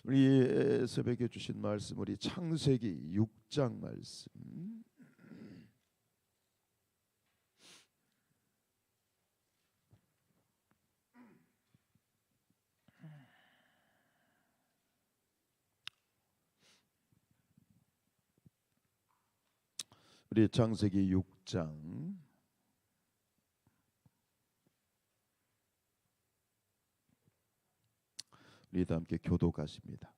우리 새벽에 주신 말씀, 우리 창세기 6장 말씀. 우리 창세기 6장 우리 다 함께 교독하십니다.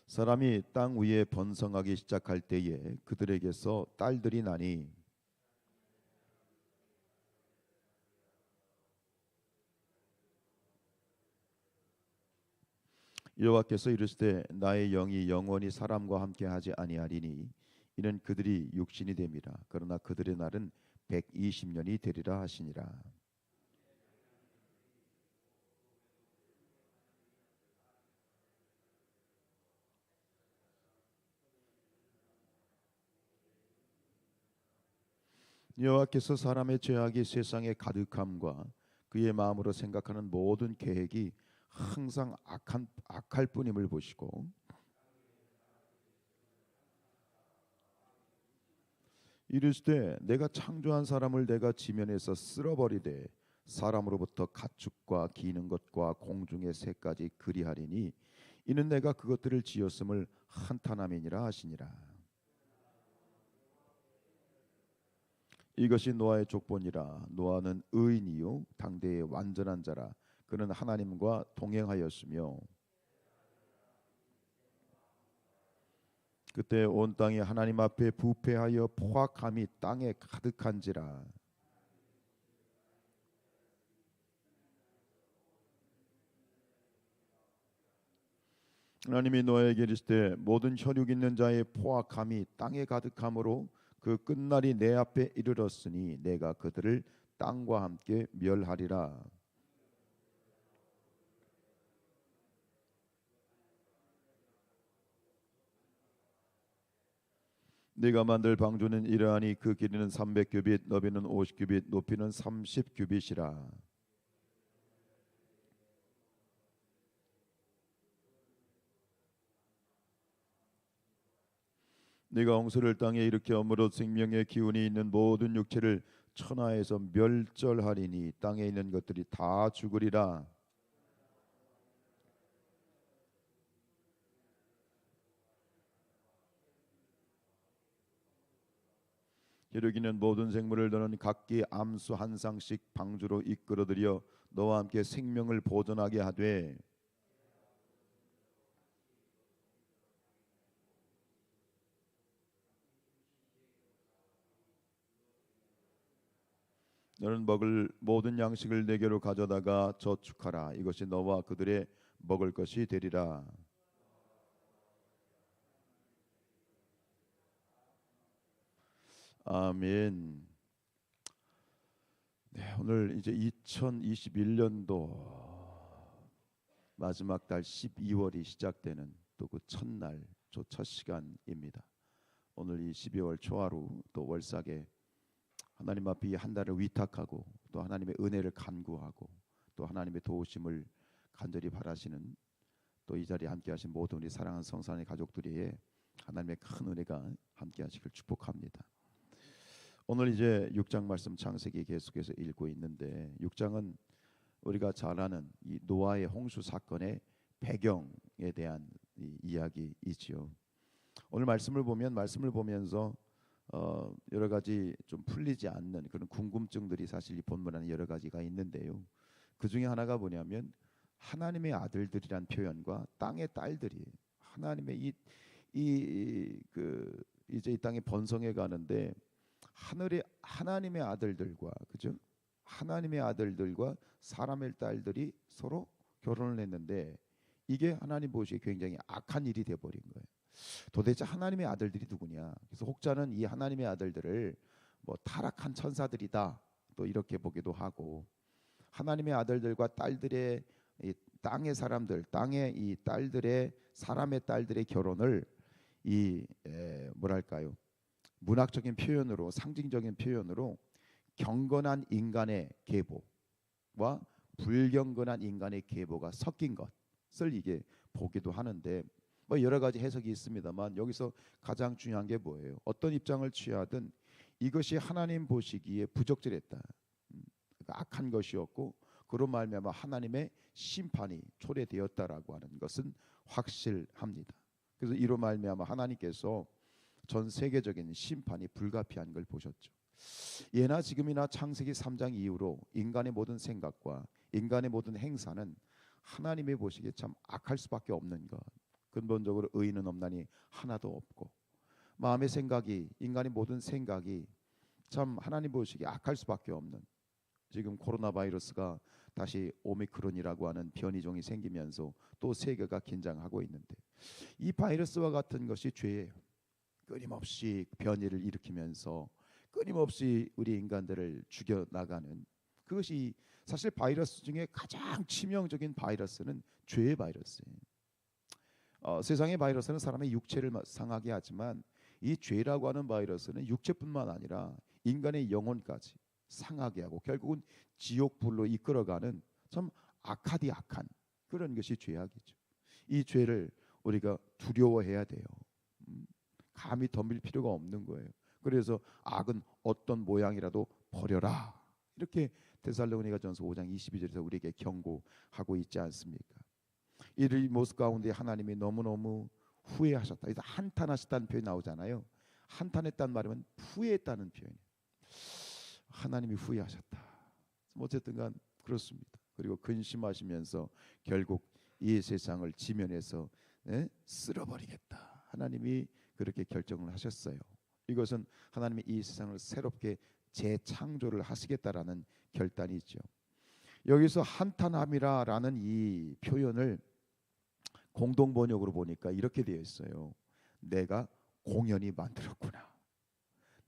사람이 땅 위에 번성하기 시작할 때에 그들에게서 딸들이 나니 여호와께서 이르시되 나의 영이 영원히 사람과 함께 하지 아니하리니 이는 그들이 육신이 됨이라. 그러나 그들의 날은 120년이 되리라 하시니라. 여호와께서 사람의 죄악이 세상에 가득함과 그의 마음으로 생각하는 모든 계획이 항상 악할 뿐임을 보시고 이르시되 내가 창조한 사람을 내가 지면에서 쓸어버리되 사람으로부터 가축과 기는 것과 공중의 새까지 그리하리니 이는 내가 그것들을 지었음을 한탄함이니라 하시니라. 이것이 노아의 족본이라. 노아는 의인이요 당대의 완전한 자라. 그는 하나님과 동행하였으며 그때 온 땅이 하나님 앞에 부패하여 포악함이 땅에 가득한지라. 하나님이 노아에게 이르시되 모든 혈육 있는 자의 포악함이 땅에 가득함으로 그 끝날이 내 앞에 이르렀으니 내가 그들을 땅과 함께 멸하리라. 네가 만들 방주는 이러하니 그 길이는 300규빗, 너비는 50규빗, 높이는 30규빗이라. 네가 홍수를 땅에 일으켜 생명의 기운이 있는 모든 육체를 천하에서 멸절하리니 땅에 있는 것들이 다 죽으리라. 기르기는 모든 생물을 너는 각기 암수 한 쌍씩 방주로 이끌어들여 너와 함께 생명을 보존하게 하되 너는 먹을 모든 양식을 내게로 가져다가 저축하라. 이것이 너와 그들의 먹을 것이 되리라. 아멘. 네, 오늘 이제 2021년도 마지막 달 12월이 시작되는 또 그 첫날, 첫 시간입니다. 오늘 이 12월 초하루 또 월삭에 하나님 앞에 한 달을 위탁하고 또 하나님의 은혜를 간구하고 또 하나님의 도우심을 간절히 바라시는 또 이 자리에 함께하신 모든 우리 사랑하는 성산의 가족들에게 하나님의 큰 은혜가 함께하시길 축복합니다. 오늘 이제 6장 말씀 창세기 계속해서 읽고 있는데 6장은 우리가 잘 아는 이 노아의 홍수 사건의 배경에 대한 이야기이지요. 오늘 말씀을 보면서 여러 가지 좀 풀리지 않는 그런 궁금증들이 사실 이 본문 안에 여러 가지가 있는데요. 그 중에 하나가 뭐냐면 하나님의 아들들이란 표현과 땅의 딸들이 하나님의 이제 이 땅에 번성해 가는데 하늘의 하나님의 아들들과 그죠? 하나님의 아들들과 사람의 딸들이 서로 결혼을 했는데 이게 하나님 보시기에 굉장히 악한 일이 돼 버린 거예요. 도대체 하나님의 아들들이 누구냐? 그래서 혹자는 이 하나님의 아들들을 뭐 타락한 천사들이다 또 이렇게 보기도 하고 하나님의 아들들과 딸들의 이 땅의 사람들, 땅의 이 딸들의 사람의 딸들의 결혼을 뭐랄까요? 문학적인 표현으로 상징적인 표현으로 경건한 인간의 계보와 불경건한 인간의 계보가 섞인 것을 이게 보기도 하는데 뭐 여러 가지 해석이 있습니다만 여기서 가장 중요한 게 뭐예요? 어떤 입장을 취하든 이것이 하나님 보시기에 부적절했다. 그러니까 악한 것이었고 그로 말미암아 하나님의 심판이 초래되었다라고 하는 것은 확실합니다. 그래서 이로 말미암아 하나님께서 전 세계적인 심판이 불가피한 걸 보셨죠. 예나 지금이나 창세기 3장 이후로 인간의 모든 생각과 인간의 모든 행사는 하나님의 보시기에 참 악할 수밖에 없는 것. 근본적으로 의인은 없나니 하나도 없고 마음의 생각이 인간의 모든 생각이 참 하나님 보시기에 악할 수밖에 없는 지금 코로나 바이러스가 다시 오미크론이라고 하는 변이종이 생기면서 또 세계가 긴장하고 있는데 이 바이러스와 같은 것이 죄예요. 끊임없이 변이를 일으키면서 끊임없이 우리 인간들을 죽여나가는 그것이 사실 바이러스 중에 가장 치명적인 바이러스는 죄의 바이러스예요. 세상의 바이러스는 사람의 육체를 상하게 하지만 이 죄라고 하는 바이러스는 육체뿐만 아니라 인간의 영혼까지 상하게 하고 결국은 지옥불로 이끌어가는 참 악한 그런 것이 죄악이죠. 이 죄를 우리가 두려워해야 돼요. 감히 덤빌 필요가 없는 거예요. 그래서 악은 어떤 모양이라도 버려라. 이렇게 데살로니가전서 5장 22절에서 우리에게 경고하고 있지 않습니까? 이 모습 가운데 하나님이 너무너무 후회하셨다. 그래서 한탄하셨다는 표현이 나오잖아요. 한탄했다는 말이면 후회했다는 표현이에요. 하나님이 후회하셨다. 어쨌든간 그렇습니다. 그리고 근심하시면서 결국 이 세상을 지면에서 쓸어버리겠다. 하나님이 그렇게 결정을 하셨어요. 이것은 하나님이 이 세상을 새롭게 재창조를 하시겠다라는 결단이죠. 여기서 한탄함이라는 이 표현을 공동 번역으로 보니까 이렇게 되어 있어요. 내가 공연히 만들었구나.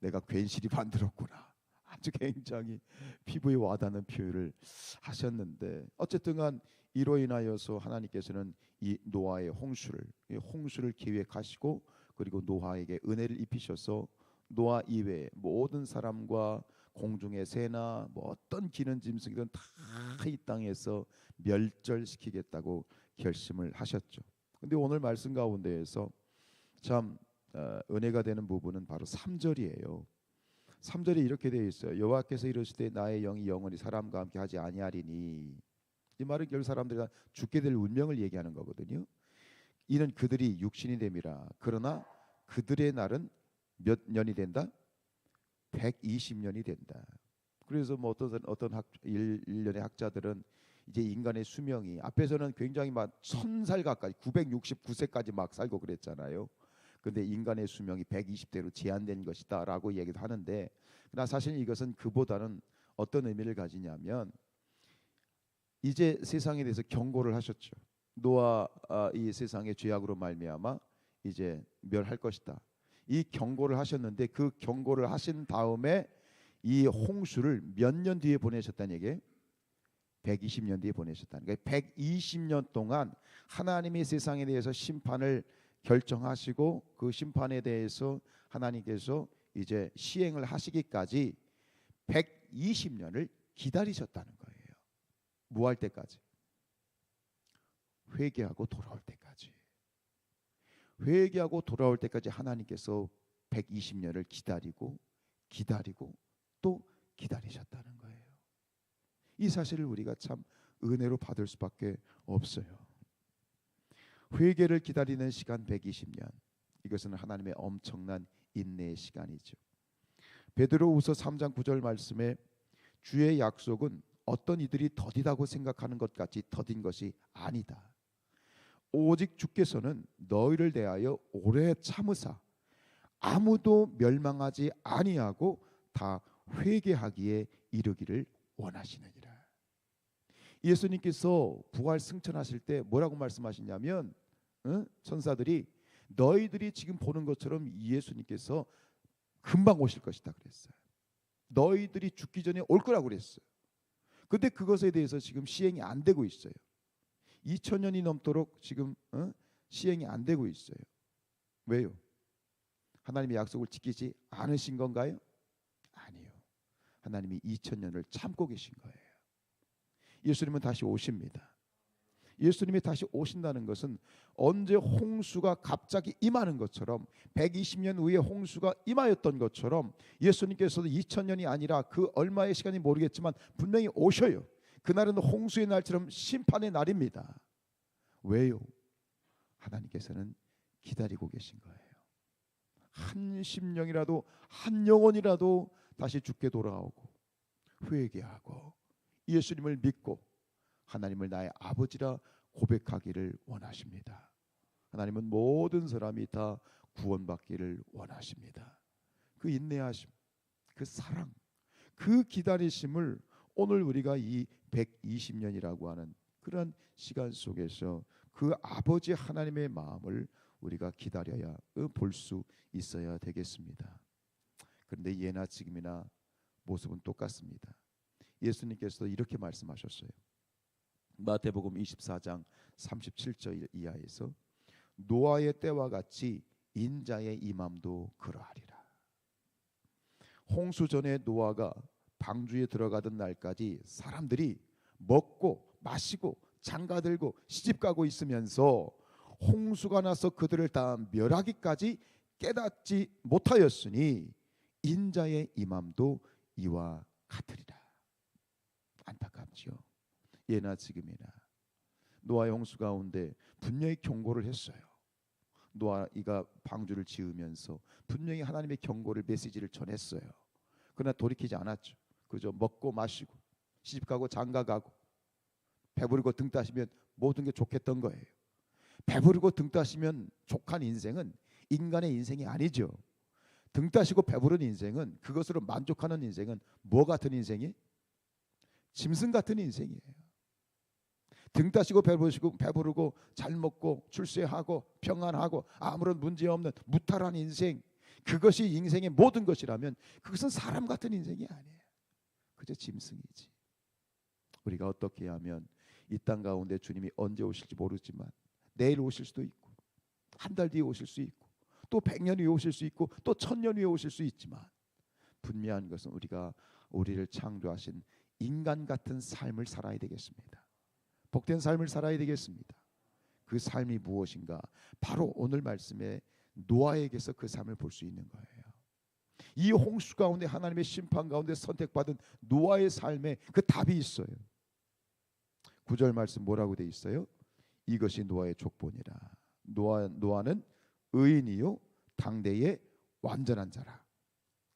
내가 괜시리 만들었구나. 아주 굉장히 피부에 와닿는 표현을 하셨는데 어쨌든간 이로 인하여서 하나님께서는 이 노아의 홍수를 계획하시고 그리고 노아에게 은혜를 입히셔서 노아 이외의 모든 사람과 공중의 새나 뭐 어떤 기는 짐승이든 다 이 땅에서 멸절시키겠다고 결심을 하셨죠. 근데 오늘 말씀 가운데에서 참 은혜가 되는 부분은 바로 3절이에요. 3절에 이렇게 되어 있어요. 여호와께서 이르시되 나의 영이 영원히 사람과 함께 하지 아니하리니. 이 말은 결국 사람들이 죽게 될 운명을 얘기하는 거거든요. 이는 그들이 육신이 됨이라. 그러나 그들의 날은 몇 년이 된다? 120년이 된다. 그래서 뭐 어떤 일련의 학자들은 이제 인간의 수명이 앞에서는 굉장히 막 1000살 가까이 969세까지 막 살고 그랬잖아요. 근데 인간의 수명이 120대로 제한된 것이다라고 얘기도 하는데 그러나 사실 이것은 그보다는 어떤 의미를 가지냐면 이제 세상에 대해서 경고를 하셨죠. 노아 이 세상의 죄악으로 말미암아 이제 멸할 것이다. 이 경고를 하셨는데 그 경고를 하신 다음에 이 홍수를 몇 년 뒤에 보내셨다는 얘기예요? 120년 뒤에 보내셨다는 거예요. 120년 동안 하나님이 세상에 대해서 심판을 결정하시고 그 심판에 대해서 하나님께서 이제 시행을 하시기까지 120년을 기다리셨다는 거예요. 뭐 할 때까지? 회개하고 돌아올 때까지. 회개하고 돌아올 때까지 하나님께서 120년을 기다리고 또 기다리셨다는 거예요. 이 사실을 우리가 참 은혜로 받을 수밖에 없어요. 회개를 기다리는 시간 120년. 이것은 하나님의 엄청난 인내의 시간이죠. 베드로후서 3장 9절 말씀에 주의 약속은 어떤 이들이 더디다고 생각하는 것 같이 더딘 것이 아니다. 오직 주께서는 너희를 대하여 오래 참으사 아무도 멸망하지 아니하고 다 회개하기에 이르기를 원하시느니라. 예수님께서 부활 승천하실 때 뭐라고 말씀하시냐면 천사들이 너희들이 지금 보는 것처럼 예수님께서 금방 오실 것이다 그랬어요. 너희들이 죽기 전에 올 거라고 그랬어요. 근데 그것에 대해서 지금 시행이 안 되고 있어요. 2000년이 넘도록 지금 시행이 안 되고 있어요. 왜요? 하나님의 약속을 지키지 않으신 건가요? 아니요. 하나님이 2000년을 참고 계신 거예요. 예수님은 다시 오십니다. 예수님이 다시 오신다는 것은 언제 홍수가 갑자기 임하는 것처럼 120년 후에 홍수가 임하였던 것처럼 예수님께서도 2000년이 아니라 그 얼마의 시간이 모르겠지만 분명히 오셔요. 그날은 홍수의 날처럼 심판의 날입니다. 왜요? 하나님께서는 기다리고 계신 거예요. 한 심령이라도 한 영혼이라도 다시 주께 돌아오고 회개하고 예수님을 믿고 하나님을 나의 아버지라 고백하기를 원하십니다. 하나님은 모든 사람이 다 구원받기를 원하십니다. 그 인내하심, 그 사랑, 그 기다리심을 오늘 우리가 이 120년이라고 하는 그런 시간 속에서 그 아버지 하나님의 마음을 우리가 기다려야 볼 수 있어야 되겠습니다. 그런데 예나 지금이나 모습은 똑같습니다. 예수님께서 이렇게 말씀하셨어요. 마태복음 24장 37절 이하에서 노아의 때와 같이 인자의 임함도 그러하리라. 홍수 전에 노아가 방주에 들어가던 날까지 사람들이 먹고 마시고 장가들고 시집가고 있으면서 홍수가 나서 그들을 다 멸하기까지 깨닫지 못하였으니 인자의 임함도 이와 같으리라. 안타깝지요. 예나 지금이나 노아의 홍수 가운데 분명히 경고를 했어요. 노아가 방주를 지으면서 분명히 하나님의 경고를 메시지를 전했어요. 그러나 돌이키지 않았죠. 그저 먹고 마시고 시집가고 장가가고 배부르고 등 따시면 모든 게 좋겠던 거예요. 배부르고 등 따시면 족한 인생은 인간의 인생이 아니죠. 등 따시고 배부른 인생은, 그것으로 만족하는 인생은 뭐 같은 인생이? 짐승 같은 인생이에요. 등 따시고 배부르고 잘 먹고 출세하고 평안하고 아무런 문제 없는 무탈한 인생, 그것이 인생의 모든 것이라면 그것은 사람 같은 인생이 아니에요. 그저 짐승이지. 우리가 어떻게 하면 이 땅 가운데 주님이 언제 오실지 모르지만 내일 오실 수도 있고 한 달 뒤에 오실 수 있고 또 100년 후에 오실 수 있고 또 1000년 후에 오실 수 있지만 분명한 것은 우리가 우리를 창조하신 인간 같은 삶을 살아야 되겠습니다. 복된 삶을 살아야 되겠습니다. 그 삶이 무엇인가? 바로 오늘 말씀에 노아에게서 그 삶을 볼 수 있는 거예요. 이 홍수 가운데 하나님의 심판 가운데 선택받은 노아의 삶에 그 답이 있어요. 9절 말씀 뭐라고 돼 있어요? 이것이 노아의 족보니라. 노아는 의인이요 당대의 완전한 자라.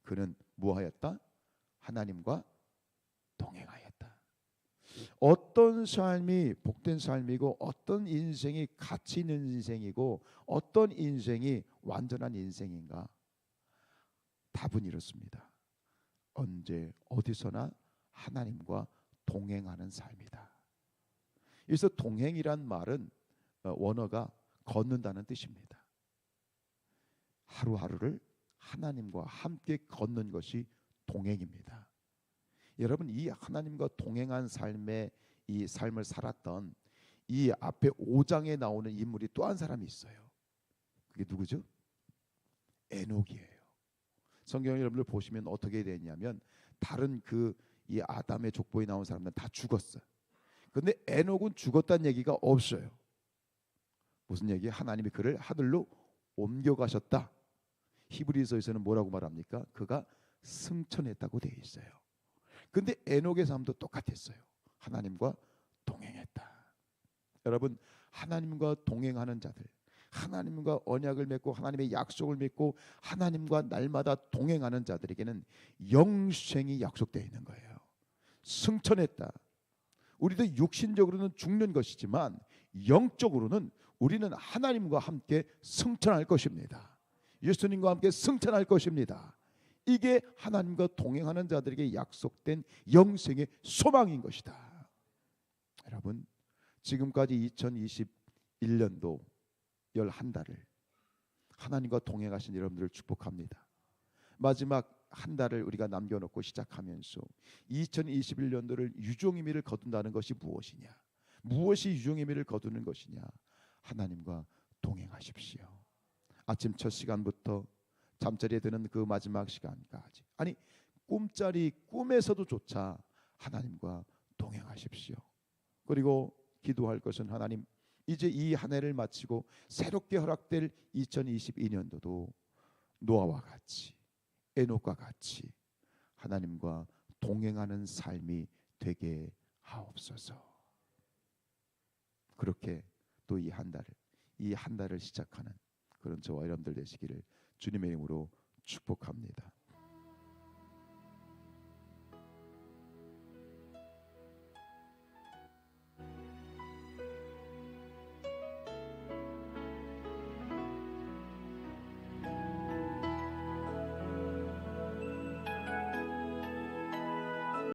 그는 무하였다? 하나님과 동행하였다. 어떤 삶이 복된 삶이고 어떤 인생이 가치 있는 인생이고 어떤 인생이 완전한 인생인가? 답은 이렇습니다. 언제 어디서나 하나님과 동행하는 삶이다. 그래서 동행이란 말은 원어가 걷는다는 뜻입니다. 하루하루를 하나님과 함께 걷는 것이 동행입니다. 여러분, 이 하나님과 동행한 삶의 이 삶을 살았던 이 앞에 5장에 나오는 인물이 또 한 사람이 있어요. 그게 누구죠? 에녹이에요. 성경 여러분들 보시면 어떻게 되냐면 다른 이 아담의 족보에 나온 사람들은 다 죽었어요. 그런데 에녹은 죽었다는 얘기가 없어요. 무슨 얘기예요? 하나님이 그를 하늘로 옮겨가셨다. 히브리서에서는 뭐라고 말합니까? 그가 승천했다고 되어 있어요. 근데 에녹의 삶도 똑같았어요. 하나님과 동행했다. 여러분, 하나님과 동행하는 자들, 하나님과 언약을 맺고 하나님의 약속을 믿고 하나님과 날마다 동행하는 자들에게는 영생이 약속되어 있는 거예요. 승천했다. 우리도 육신적으로는 죽는 것이지만 영적으로는 우리는 하나님과 함께 승천할 것입니다. 예수님과 함께 승천할 것입니다. 이게 하나님과 동행하는 자들에게 약속된 영생의 소망인 것이다. 여러분, 지금까지 2021년도 11달을 하나님과 동행하신 여러분들을 축복합니다. 마지막 한 달을 우리가 남겨놓고 시작하면서 2021년도를 유종의 미를 거둔다는 것이 무엇이냐? 무엇이 유종의 미를 거두는 것이냐? 하나님과 동행하십시오. 아침 첫 시간부터 잠자리에 드는 그 마지막 시간까지, 아니 꿈에서도 조차 하나님과 동행하십시오. 그리고 기도할 것은 하나님, 이제 이 한 해를 마치고 새롭게 허락될 2022년도도 노아와 같이, 에녹과 같이 하나님과 동행하는 삶이 되게 하옵소서. 그렇게 또 이 한 달을 시작하는 그런 저와 여러분들 되시기를 주님의 이름으로 축복합니다.